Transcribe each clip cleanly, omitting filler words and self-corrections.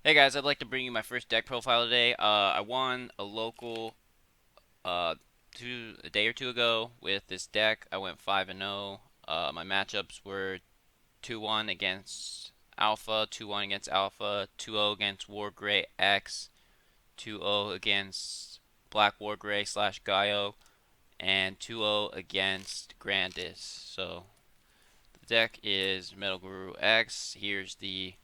Hey guys, I'd like to bring you my first deck profile today. I won a local uh, a day or two ago with this deck. I went 5-0. My matchups were 2-1 against Alpha, 2-1 against Alpha, 2-0 against Wargrey X, 2-0 against Black Wargrey slash Gaio, and 2-0 against Grandis. So the deck is Metal Guru X. Here's the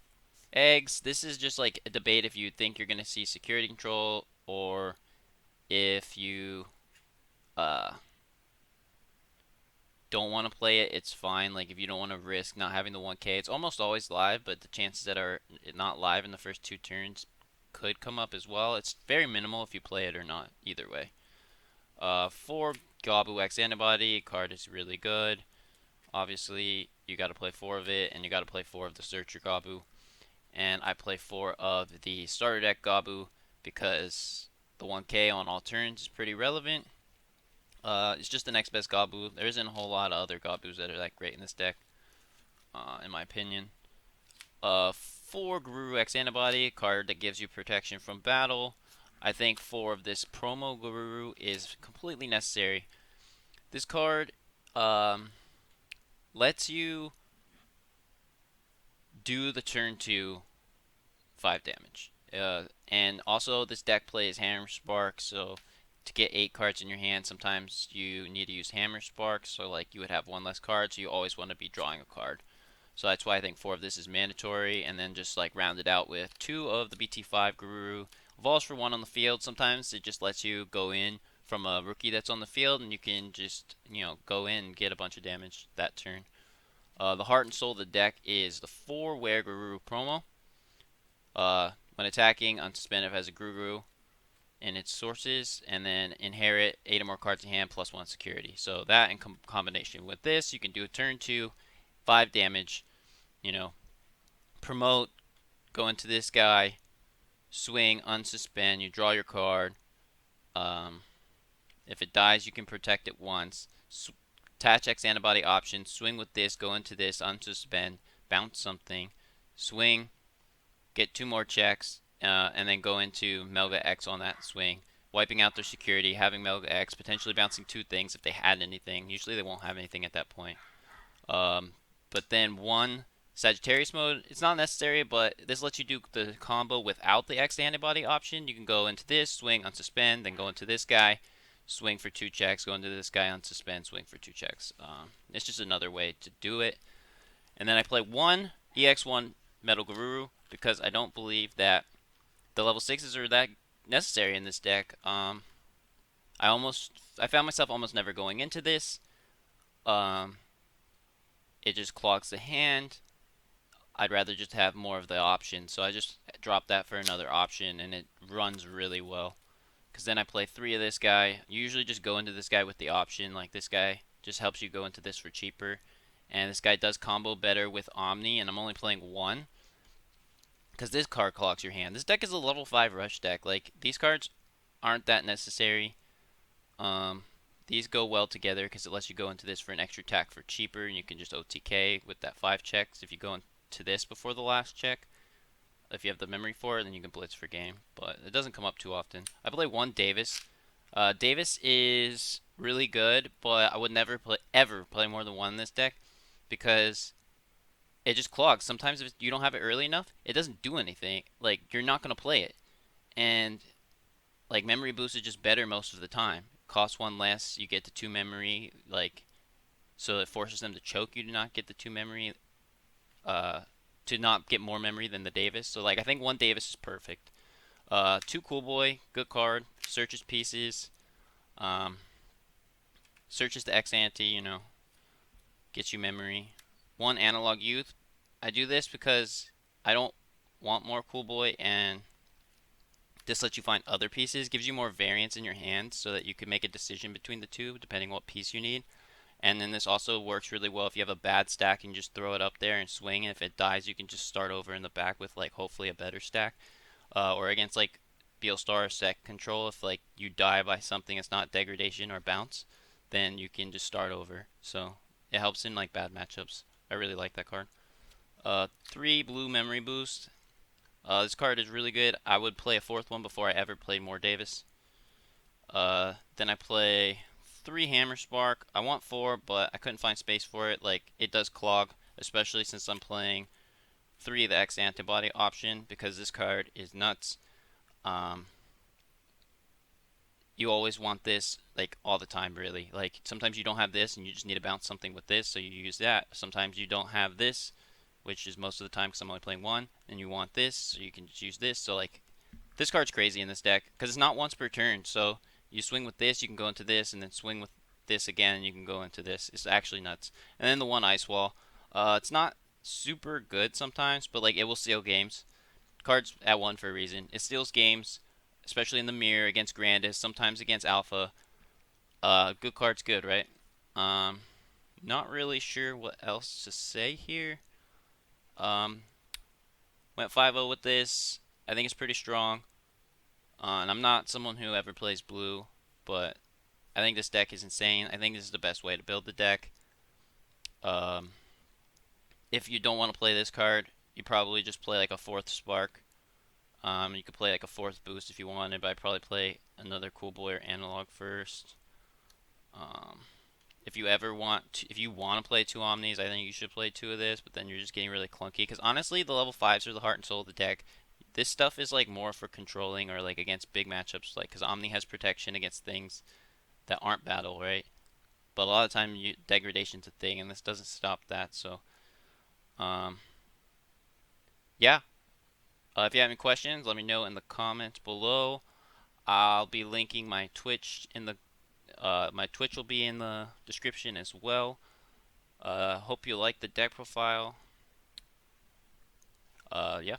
eggs. This is just like a debate if you think you're going to see security control or if you uh, don't want to play it. It's fine. Like if you don't want to risk not having the 1K, it's almost always live, but the chances that are not live in the first two turns could come up as well. It's very minimal if you play it or not. Either way. For Gabu X-Antibody, card is really good. Obviously, you got to play four of it, and you got to play four of the Searcher Gabu. And I play four of the starter deck Gabu because the 1K on all turns is pretty relevant. It's just the next best Gabu. There isn't a whole lot of other Gabus that are that great in this deck, in my opinion. For Guru X Antibody, a card that gives you protection from battle. I think four of this promo Guru is completely necessary. This card um, lets you do the turn 2 5 damage. And also, this deck plays Hammer Spark, so to get 8 cards in your hand, sometimes you need to use Hammer Spark, so like you would have one less card, so you always want to be drawing a card. So that's why I think 4 of this is mandatory, and then just like round it out with 2 of the BT5 Guru. Evolves for 1 on the field. Sometimes it just lets you go in from a rookie that's on the field, and you can just, go in and get a bunch of damage that turn. The heart and soul of the deck is the 4 Wear Guru promo. When attacking, unsuspend if it has a Guru in its sources, and then inherit 8 or more cards in hand plus 1 security. So that in combination with this, you can do a turn 2, 5 damage, you know, promote, go into this guy, swing, unsuspend, you draw your card. Um, if it dies, you can protect it once. Attach X antibody option, swing with this, go into this, unsuspend, bounce something, swing, get 2 more checks, and then go into Melga X on that swing, wiping out their security, having Melga X, potentially bouncing 2 things if they had anything. Usually they won't have anything at that point. Um, but then 1 Sagittarius mode, it's not necessary, but this lets you do the combo without the X antibody option. You can go into this, swing, unsuspend, then go into this guy, swing for 2 checks, go into this guy, unsuspend, swing for 2 checks. It's just another way to do it. And then I play 1 EX1 Metal Garuru because I don't believe that the level 6s are that necessary in this deck. I found myself almost never going into this. Um, it just clogs the hand. I'd rather just have more of the option, so I just drop that for another option, and it runs really well. Because then I play 3 of this guy. Usually just go into this guy with the option, like this guy just helps you go into this for cheaper. And this guy does combo better with Omni, and I'm only playing 1 because this card clogs your hand. This deck is a level 5 rush deck. Like, these cards aren't that necessary. Um, these go well together because it lets you go into this for an extra attack for cheaper, and you can just OTK with that 5 checks if you go into this before the last check. If you have the memory for it, then you can blitz for game, but it doesn't come up too often. I play 1 Davis. Davis is really good, but I would never ever play more than 1 in this deck because it just clogs. Sometimes if you don't have it early enough, it doesn't do anything. Like, you're not going to play it. And like, memory boost is just better most of the time. Costs 1 less, you get the 2 memory, like, so it forces them to choke you to not get the 2 memory, uh, to not get more memory than the Davis. So like, I think 1 Davis is perfect. 2 Cool Boy, good card. Searches pieces. Um, searches the X ante, gets you memory. 1 Analog Youth. I do this because I don't want more Cool Boy, and this lets you find other pieces, gives you more variance in your hand so that you can make a decision between the two depending what piece you need. And then this also works really well if you have a bad stack and just throw it up there and swing. And if it dies, you can just start over in the back with like hopefully a better stack. Or against like Beelstar set control, if like you die by something that's not degradation or bounce, then you can just start over. So it helps in like bad matchups. I really like that card. 3 blue memory boost. This card is really good. I would play a fourth one before I ever played more Davis. Then I play 3 Hammer Spark. I want 4, but I couldn't find space for it. Like, it does clog, especially since I'm playing 3 of the X-Antibody option, because this card is nuts. Um, you always want this, like, all the time, really. Like, sometimes you don't have this, and you just need to bounce something with this, so you use that. Sometimes you don't have this, which is most of the time because I'm only playing 1, and you want this, so you can just use this. So, like, this card's crazy in this deck because it's not once per turn. So you swing with this, you can go into this, and then swing with this again, and you can go into this. It's actually nuts. And then the one Ice Wall. It's not super good sometimes, but like it will steal games. Cards at 1 for a reason. It steals games, especially in the mirror against Grandis, sometimes against Alpha. Good card's good, right? Um, Not really sure what else to say here. Um, Went 5-0 with this. I think it's pretty strong. And I'm not someone who ever plays blue, but I think this deck is insane. I think this is the best way to build the deck. Um, if you don't want to play this card, you probably just play like a 4th Spark. You could play like a 4th Boost if you wanted, but I'd probably play another Cool Boy or Analog first. Um, if you ever want to, if you want to play 2 Omnis, I think you should play 2 of this, but then you're just getting really clunky. Because honestly, the level 5s are the heart and soul of the deck. This stuff is like more for controlling or like against big matchups, like because Omni has protection against things that aren't battle, right? But a lot of the time, degradation's a thing, and this doesn't stop that. So, um, yeah. If you have any questions, let me know in the comments below. I'll be linking my Twitch in the my Twitch will be in the description as well. Hope you like the deck profile. Yeah.